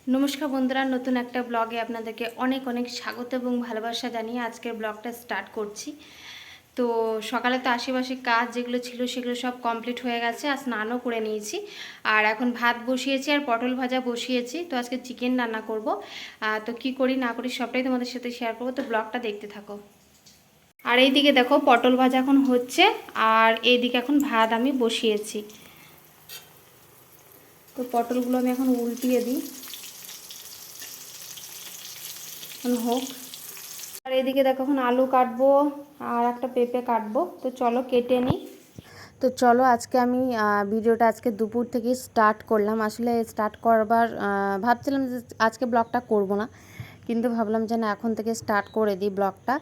নমস্কার বন্ধুরা, নতুন একটা ব্লগে আপনাদেরকে অনেক অনেক স্বাগত এবং ভালোবাসা জানিয়ে আজকের ব্লগটা স্টার্ট করছি। তো সকালে তো আশেপাশে কাজ যেগুলো ছিল সেগুলো সব কমপ্লিট হয়ে গেছে, আর স্নানও করে নিয়েছি। আর এখন ভাত বসিয়েছি আর পটল ভাজা বসিয়েছি। তো আজকে চিকেন রান্না করব। তো কি করি না করি সবটাই তোমাদের সাথে শেয়ার করবো, তো ব্লগটা দেখতে থাকো। আর এইদিকে দেখো পটল ভাজা এখন হচ্ছে, আর এইদিকে এখন ভাত আমি বসিয়েছি। তো পটলগুলো আমি এখন উল্টিয়ে দিই, এখন হোক। আর এদিকে দেখো এখন আলু কাটবো আর একটা পেঁপে কাটবো, তো চলো কেটে নিই। তো চলো আজকে আমি ভিডিওটা আজকে দুপুর থেকে স্টার্ট করলাম। আসলে স্টার্ট করবার ভাবছিলাম যে আজকে ব্লগটা করব না, কিন্তু ভাবলাম যে না, এখন থেকে স্টার্ট করে দিই ব্লগটা।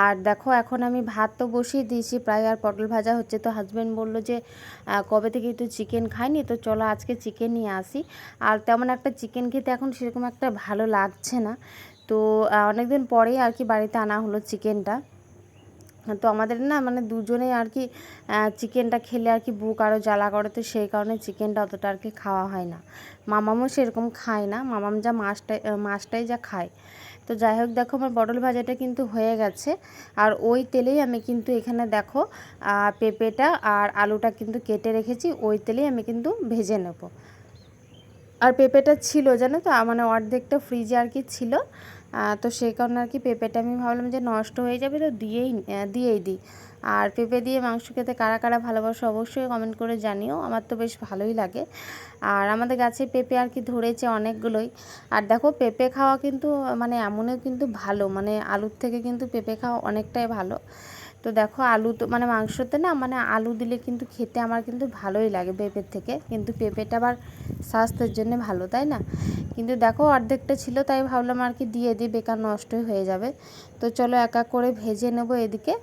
আর দেখো এখন আমি ভাত তো বসিয়ে দিয়েছি প্রায়, আর পটল ভাজা হচ্ছে। তো হাজব্যান্ড বললো যে কবে থেকে তো চিকেন খাইনি, তো চলো আজকে চিকেন নিয়ে আসি। আর তেমন একটা চিকেন খেতে এখন সেরকম একটা ভালো লাগছে না। তো অনেক দিন পরেই আর কি বাড়িতে আনা হলো চিকেনটা। তো আমাদের না মানে দুজনেই আর কি চিকেনটা খেলে আর কি বুক আরও জ্বালা করে, তো সেই কারণে চিকেনটা অতটা আর কি খাওয়া হয় না। মামামও সেরকম খায় না, মামাম যা মাছটাই যা খায়। তো যাই হোক, দেখো আমার পটল ভাজাটা কিন্তু হয়ে গেছে। আর ওই তেলেই আমি কিন্তু এখানে দেখো পেঁপেটা আর আলুটা কিন্তু কেটে রেখেছি, ওই তেলেই আমি কিন্তু ভেজে নেব। আর পেঁপেটা ছিল জানো তো, মানে অর্ধেকটা ফ্রিজে আর কি ছিল। তো সেই কারণে আর কি পেঁপেটা আমি ভাবলাম যে নষ্ট হয়ে যাবে, তো দিয়েই দিই। আর পেঁপে দিয়ে মাংস খেতে কারা কারা ভালোবাসো অবশ্যই কমেন্ট করে জানিও, আমার তো বেশ ভালোই লাগে। আর আমাদের গাছে পেঁপে আর কি ধরেছে অনেকগুলোই। আর দেখো পেঁপে খাওয়া কিন্তু মানে এমনও কিন্তু ভালো, মানে আলুর থেকে কিন্তু পেঁপে খাওয়া অনেকটাই ভালো। তো দেখো আলু তো মানে মাংসতে না মানে আলু দিলে কিন্তু খেতে আমার কিন্তু ভালোই লাগে পেঁপের থেকে, কিন্তু পেঁপেটা আবার স্বাস্থ্যের জন্য ভালো, তাই না? কিন্তু দেখো অর্ধেকটা ছিল, তাই ভাবলাম আর কি দিয়ে দিই, বেকার নষ্টই হয়ে যাবে। তো চলো এক এক করে ভেজে নেব এদিকে।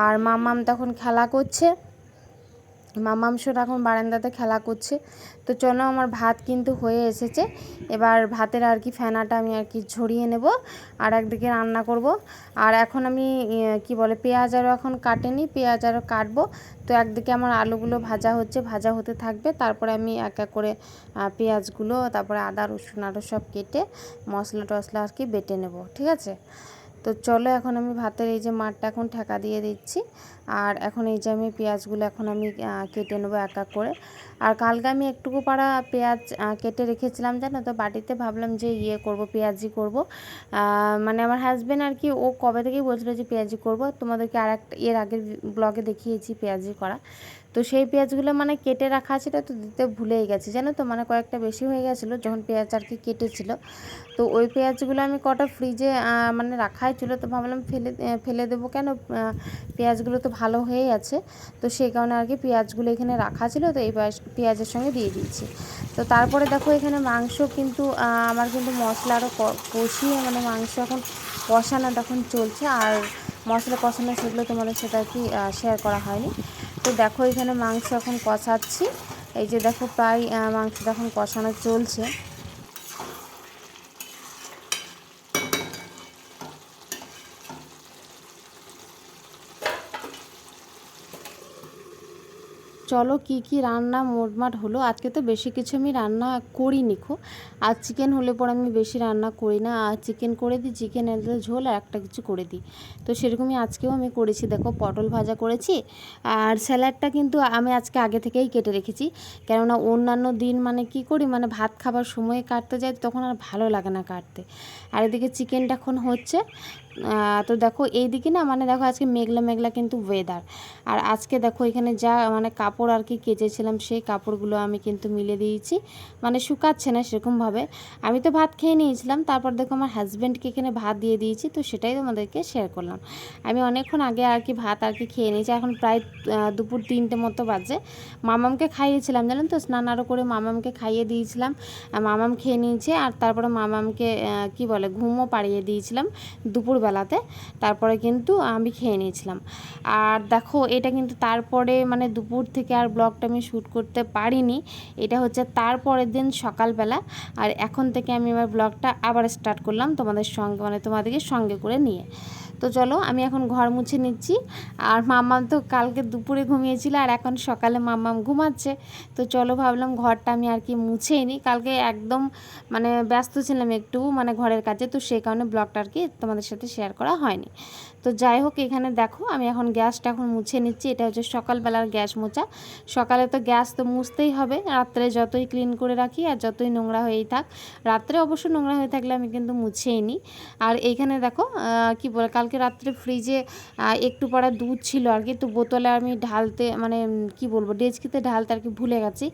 আর মামাম তখন খেলা করছে, মামামশোর এখন বারান্দাতে খেলা করছে। তো চলো আমার ভাত কিন্তু হয়ে এসেছে, এবার ভাতের আর কি ফেনাটা আমি আর কি ঝরিয়ে নেব, আর একদিকে রান্না করব। আর এখন আমি কি বলে পেঁয়াজ আরও এখন কাটেনি, পেঁয়াজ আরও কাটবো। তো একদিকে আমার আলুগুলো ভাজা হচ্ছে, ভাজা হতে থাকবে, তারপরে আমি এক এক করে পেঁয়াজগুলো, তারপরে আদা রসুন আরও সব কেটে মশলা টশলা আর কি বেটে নেব, ঠিক আছে? তো চলো এখন আমি ভাতের এই যে মাঠটা এখন ঠেকা দিয়ে দিচ্ছি। আর এখন এই যে আমি পেঁয়াজগুলো এখন আমি কেটে নেবো এক এক করে। আর কালকে আমি একটুকু পারা পেঁয়াজ কেটে রেখেছিলাম জানো তো বাটিতে, ভাবলাম যে করব, পেঁয়াজি করব। মানে আমার হাজব্যান্ড আর কি ও কবে থেকেই বলছিল যে পেঁয়াজি করব, তোমাদেরকে আর একটা এর আগের ব্লগে দেখিয়েছি পেঁয়াজি করা। তো সেই পেঁয়াজগুলো মানে কেটে রাখা ছিল, তো দিতে ভুলেই গেছি জানো তো, মানে কয়েকটা বেশি হয়ে গেছিলো যখন পেঁয়াজ আর কি কেটেছিল। তো ওই পেঁয়াজগুলো আমি কটা ফ্রিজে মানে রাখাই ছিল, তো ভাবলাম ফেলে দেবো কেন, পেঁয়াজগুলো তো ভালো হয়েই আছে। তো সেই কারণে আর কি পেঁয়াজগুলো এখানে রাখা ছিল, তো এই পেঁয়াজের সঙ্গে দিয়ে দিয়েছি। তো তারপরে দেখো এখানে মাংস কিন্তু আমার কিন্তু মশলা আরও কষিয়ে মানে মাংস এখন কষানো তখন চলছে। আর মশলা কষানো সেগুলো তোমাদের সাথে আর কি শেয়ার করা হয়নি। তো দেখো এখানে মাংস এখন কষাচ্ছি, এই যে দেখো প্রায় মাংসটা এখন কষানো চলছে। চলো কি কি রান্না মোটমাট হলো, আজকে তো বেশি কিছু আমি রান্না করিনি খো। আর চিকেন হলে পর আমি বেশি রান্না করি না, আর চিকেন করে দিই, চিকেন এর ঝোল আর একটা কিছু করে দিই। তো সেরকমই আজকেও আমি করেছি, দেখো পটল ভাজা করেছি। আর স্যালাডটা কিন্তু আমি আজকে আগে থেকেই কেটে রেখেছি, কেননা অন্যান্য দিন মানে কি করি মানে ভাত খাবার সময়ে কাটতে যাই, তখন আর ভালো লাগে না কাটতে। আর এদিকে চিকেনটা এখন হচ্ছে। তো দেখো এইদিকে না মানে দেখো আজকে মেঘলা মেঘলা কিন্তু ওয়েদার। আর আজকে দেখো এখানে যা মানে কাপড় আর কি কেচেছিলাম সেই কাপড়গুলো আমি কিন্তু মিলে দিয়েছি, মানে শুকাচ্ছে না সেরকমভাবে। আমি তো ভাত খেয়ে নিয়েছিলাম, তারপর দেখো আমার হাজব্যান্ডকে এখানে ভাত দিয়ে দিয়েছি, তো সেটাই তোমাদেরকে শেয়ার করলাম। আমি অনেকক্ষণ আগে আর কি ভাত আর কি খেয়ে নিয়েছি, এখন প্রায় দুপুর 3টে মতো বাজে। মামামকে খাইয়েছিলাম জানেন তো, স্নান আরও করে মামামকে খাইয়ে দিয়েছিলাম, মামাম খেয়ে নিয়েছে। আর তারপরে মামামকে কি বলে ঘুমও পাড়িয়ে দিয়েছিলাম দুপুরবেলাতে, তারপরে কিন্তু আমি খেয়ে নিয়েছিলাম। আর দেখো এটা কিন্তু তারপরে মানে দুপুর থেকে আর ব্লগটা আমি শ্যুট করতে পারিনি, এটা হচ্ছে তারপরের দিন সকালবেলা। আর এখন থেকে আমি আমার ব্লগটা আবার স্টার্ট করলাম তোমাদের সঙ্গে, মানে তোমাদেরকে সঙ্গে করে নিয়ে। তো চলো আমি এখন ঘর মুছে নিচ্ছি। আর মাম্মাম তো কালকে দুপুরে ঘুমিয়েছিল আর এখন সকালে মাম্মাম ঘুমাচ্ছে। তো চলো ভাবলাম ঘরটা আমি আর কি মুছেই নিই, কালকে একদম মানে ব্যস্ত ছিলাম একটু মানে ঘরের কাজে, তো সেই কারণে ব্লগটা আর কি তোমাদের সাথে শেয়ার করা হয়নি। তো যাই হোক, এখানে দেখো আমি এখন গ্যাসটা এখন মুছে নিচ্ছি। এটা হচ্ছে সকালবেলার গ্যাস মোছা। সকালে তো গ্যাস তো মুছতেই হবে, রাত্রে যতই ক্লিন করে রাখি আর যতই নোংরা হয়েই থাক, রাত্রে অবশ্য নোংরা হয়ে থাকলে আমি কিন্তু মুছেই নিই। আর এইখানে দেখো কি বলে, কালকে রাত্রে ফ্রিজে একটু পড়া দুধ ছিল আর কি, তো বোতলে আমি ঢালতে মানে কি বলবো ডেচকিতে ঢালতে আর কি ভুলে গেছি।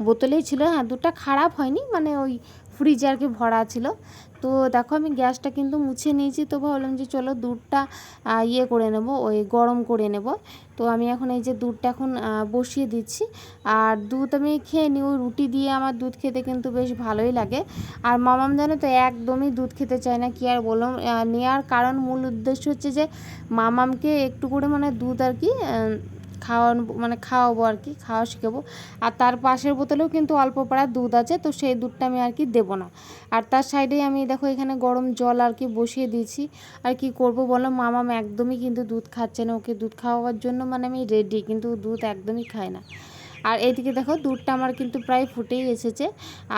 বোতলেই ছিল, হ্যাঁ দুধটা খারাপ হয়নি, মানে ওই ফ্রিজে আর কি ভরা ছিল। তো দেখো আমি গ্যাসটা কিন্তু মুছে নিয়েছি। তো ভাবলাম যে চলো দুধটা ইয়ে করে নেব, ওই গরম করে নেব। তো আমি এখন এই যে দুধটা এখন বসিয়ে দিচ্ছি। আর দুধ আমি খেয়ে নিই, ওই রুটি দিয়ে আমার দুধ খেতে কিন্তু বেশ ভালোই লাগে। আর মামাম জানো তো একদমই দুধ খেতে চায় না, কি আর বললাম। নেওয়ার কারণ মূল উদ্দেশ্য হচ্ছে যে মামামকে একটু করে মানে দুধ আর কি খাওয়ানো মানে খাওয়াবো আর কি, খাওয়া শেখাবো। আর তার পাশের বোতলেও কিন্তু অল্প পাড়া দুধ আছে, তো সেই দুধটা আমি আর কি দেবো না। আর তার সাইডেই আমি দেখো এখানে গরম জল আর কি বসিয়ে দিয়েছি। আর কি করব বলো, মামাম একদমই কিন্তু দুধ খাচ্ছে না, ওকে দুধ খাওয়াবার জন্য মানে আমি রেডি, কিন্তু দুধ একদমই খায় না। আর এইদিকে দেখো দুধটা আমার কিন্তু প্রায় ফুটেই এসেছে।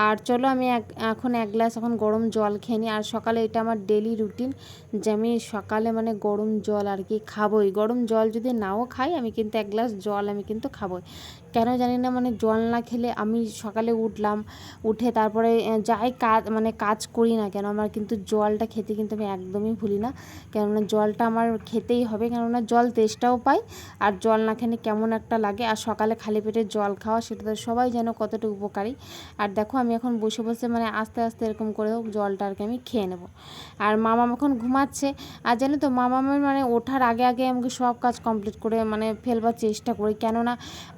আর চলো আমি এখন এক গ্লাস এখন গরম জল খেয়ে নিই। আর সকালে এটা আমার ডেলি রুটিন যে আমি সকালে মানে গরম জল আর কি খাবোই। গরম জল যদি নাও খাই আমি কিন্তু এক গ্লাস জল আমি কিন্তু খাবোই। কেন জানি না, মানে জল না খেলে আমি সকালে উঠলাম, উঠে তারপরে যাই কাজ মানে কাজ করি না কেন, আমার কিন্তু জলটা খেতে কিন্তু আমি একদমই ভুলি না। কেননা জলটা আমার খেতেই হবে, কেননা জল তেষ্টাও পাই। আর জল না খেলে কেমন একটা লাগে। আর সকালে খালি পেটে জল খাওয়া সেটা তো সবাই যেন কতটা উপকারী। আর দেখো আমি এখন বসে বসে মানে আস্তে আস্তে এরকম করে হোক জলটা আর কি আমি খেয়ে নেব। আর মামাম এখন ঘুমাচ্ছে। আর জানো তো মামামের মানে ওঠার আগে আগে আমাকে সব কাজ কমপ্লিট করে মানে ফেলবার চেষ্টা করি। কেননা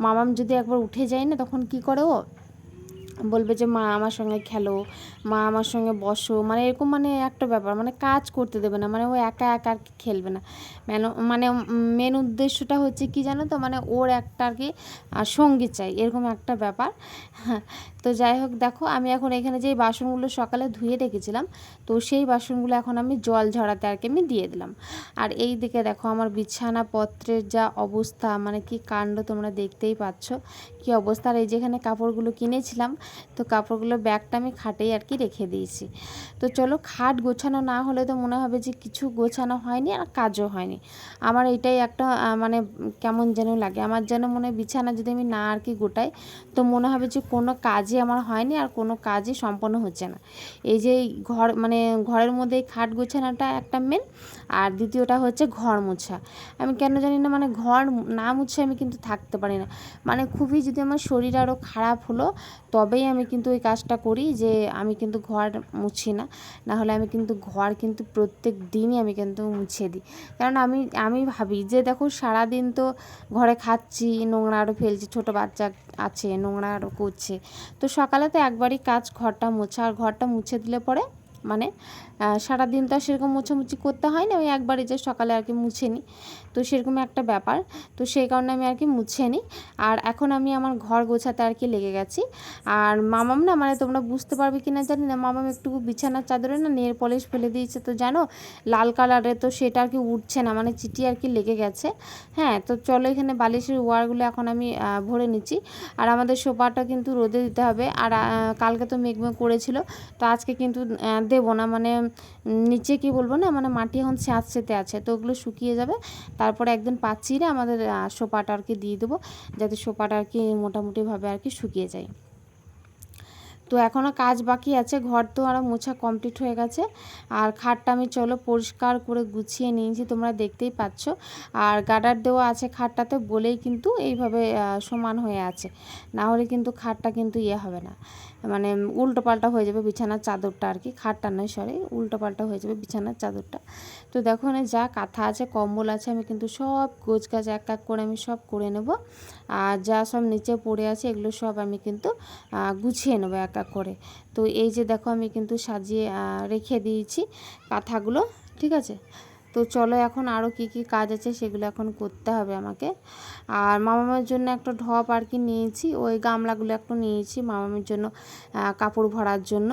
মামাম যদি একবার উঠে যায় না, তখন কি করে ও বলবে যে মা আমার সঙ্গে খেলো, মা আমার সঙ্গে বসো, মানে এরকম মানে একটা ব্যাপার, মানে কাজ করতে দেবে না, মানে ও একা একা আর কি খেলবে না। মানে মেন উদ্দেশ্যটা হচ্ছে কি জানো তো, মানে ওর একটা আর কি সঙ্গী চাই, এরকম একটা ব্যাপার। হ্যাঁ, তো যাই হোক দেখো আমি এখন এখানে যেই বাসনগুলো সকালে ধুয়ে রেখেছিলাম, তো সেই বাসনগুলো এখন আমি জল ঝরাতে আর কি আমি দিয়ে দিলাম। আর এই দিকে দেখো আমার বিছানাপত্রের যা অবস্থা, মানে কি কাণ্ড তোমরা দেখতেই পাচ্ছ কি অবস্থা। আর এই যেখানে কাপড়গুলো কিনেছিলাম, তো কাপড়গুলো ব্যাগটা আমি খাটেই আর কি রেখে দিয়েছি। তো চলো, খাট গোছানো না হলে তো মনে হবে যে কিছু গোছানো হয়নি আর কাজও হয়নি। আমার এটাই একটা মানে কেমন যেন লাগে, আমার যেন মনে হয় বিছানা যদি আমি না আর কি গোটাই, তো মনে হবে যে কোনো কাজই আমার হয়নি আর কোনো কাজই সম্পন্ন হচ্ছে না। এই যে ঘর মানে ঘরের মধ্যে এই খাট গোছানোটা একটা মেন, আর দ্বিতীয়টা হচ্ছে ঘর মোছা। আমি কেন জানি না, মানে ঘর না মুছে আমি কিন্তু থাকতে পারি না। মানে খুবই যদি আমার শরীর আরও খারাপ হলো তবেই আমি কিন্তু ওই কাজটা করি, যে আমি কিন্তু ঘর মুছি না। না হলে আমি কিন্তু ঘর কিন্তু প্রত্যেক দিনই আমি কিন্তু মুছে দিই। কারণ আমি ভাবি যে দেখো সারাদিন তো ঘরে খাচ্ছি, নোংরা আরও ফেলছি, ছোটো বাচ্চা আছে নোংরা আরও করছে। তো সকালে তো একবারই কাজ ঘরটা মোছা, আর ঘরটা মুছে দিলে পরে মানে সারাদিন তো আর সেরকম মোছামুছি করতে হয় না, ওই একবারই যে সকালে আর কি মুছে নিই, তো সেরকম একটা ব্যাপার। তো সেই কারণে আমি আর কি মুছে নিই। আর এখন আমি আমার ঘর গোছাতে আর কি লেগে গেছি। আর মামাম না, মানে তোমরা বুঝতে পারবে কি না জানি না, মামাম একটু বিছানার চাদরে না নেল পলিশ ফেলে দিয়েছে, তো জানো লাল কালারে, তো সেটা আর কি উঠছে না, মানে চিটি আর কি লেগে গেছে। হ্যাঁ, তো চলো এখানে বালিশের ওয়ারগুলো এখন আমি ভরে নিচ্ছি। আর আমাদের সোফাটা কিন্তু রোদে দিতে হবে। আর কালকে তো মেঘ করেছিল, তো আজকে কিন্তু দেবো না, মানে নিচে কি বলবো না, মানে মাটি এখন স্যাঁতসেঁতে আছে, তো ওগুলো শুকিয়ে যাবে। তারপরে একদিন পাচিরে আমাদের সোফাটা আর কি দিয়ে দেবো, যাতে সোফাটা আর কি মোটামুটিভাবে আর কি শুকিয়ে যায়। তো এখনও কাজ বাকি আছে, ঘর তো আরও মোছা কমপ্লিট হয়ে গেছে। আর খাটটা আমি চলো পরিষ্কার করে গুছিয়ে নিয়েছি, তোমরা দেখতেই পাচ্ছ। আর গার্ডার দেওয়া আছে খাটটাতে বলেই কিন্তু এইভাবে সমান হয়ে আছে, না হলে কিন্তু খাটটা কিন্তু ইয়ে হবে না, মানে উল্টো পাল্টা হয়ে যাবে বিছানার চাদরটা আর কি, খাটটা নয় সরি, উল্টো পাল্টা হয়ে যাবে বিছানার চাদরটা। তো দেখো এখানে যা কাঁথা আছে কম্বল আছে আমি কিন্তু সব গোছগাছ এক এক করে আমি সব করে নেব। আর যা সব নিচে পড়ে আছে এগুলো সব আমি কিন্তু গুছিয়ে নেবো এক এক করে। তো এই যে দেখো আমি কিন্তু সাজিয়ে রেখে দিয়েছি কাঁথাগুলো, ঠিক আছে। তো চলো এখন আরও কি কি কাজ আছে সেগুলো এখন করতে হবে আমাকে। আর মামামের জন্য একটা ঢপ আর কি নিয়েছি, ওই গামলাগুলো একটু নিয়েছি মামামের জন্য কাপড় ভরার জন্য।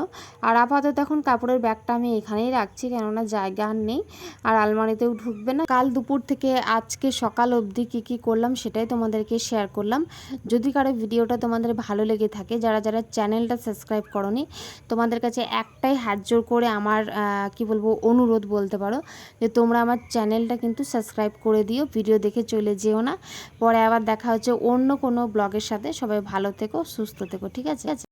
আর আপাতত এখন কাপড়ের ব্যাগটা আমি এখানেই রাখছি, কেননা জায়গা আর নেই, আর আলমারিতেও ঢুকবে না। কাল দুপুর থেকে আজকে সকাল অবধি কী কী করলাম সেটাই তোমাদেরকে শেয়ার করলাম। যদি কারো ভিডিওটা তোমাদের ভালো লেগে থাকে, যারা যারা চ্যানেলটা সাবস্ক্রাইব করনি, তোমাদের কাছে একটাই হাত জোর করে আমার কি বলবো অনুরোধ বলতে পারো, যে তোমরা আমার চ্যানেলটা কিন্তু সাবস্ক্রাইব করে দিও, ভিডিও দেখে চলে যেও না। পরে আবার দেখা হচ্ছে অন্য কোনো ব্লগের সাথে। সবাই ভালো থেকো, সুস্থ থেকো, ঠিক আছে।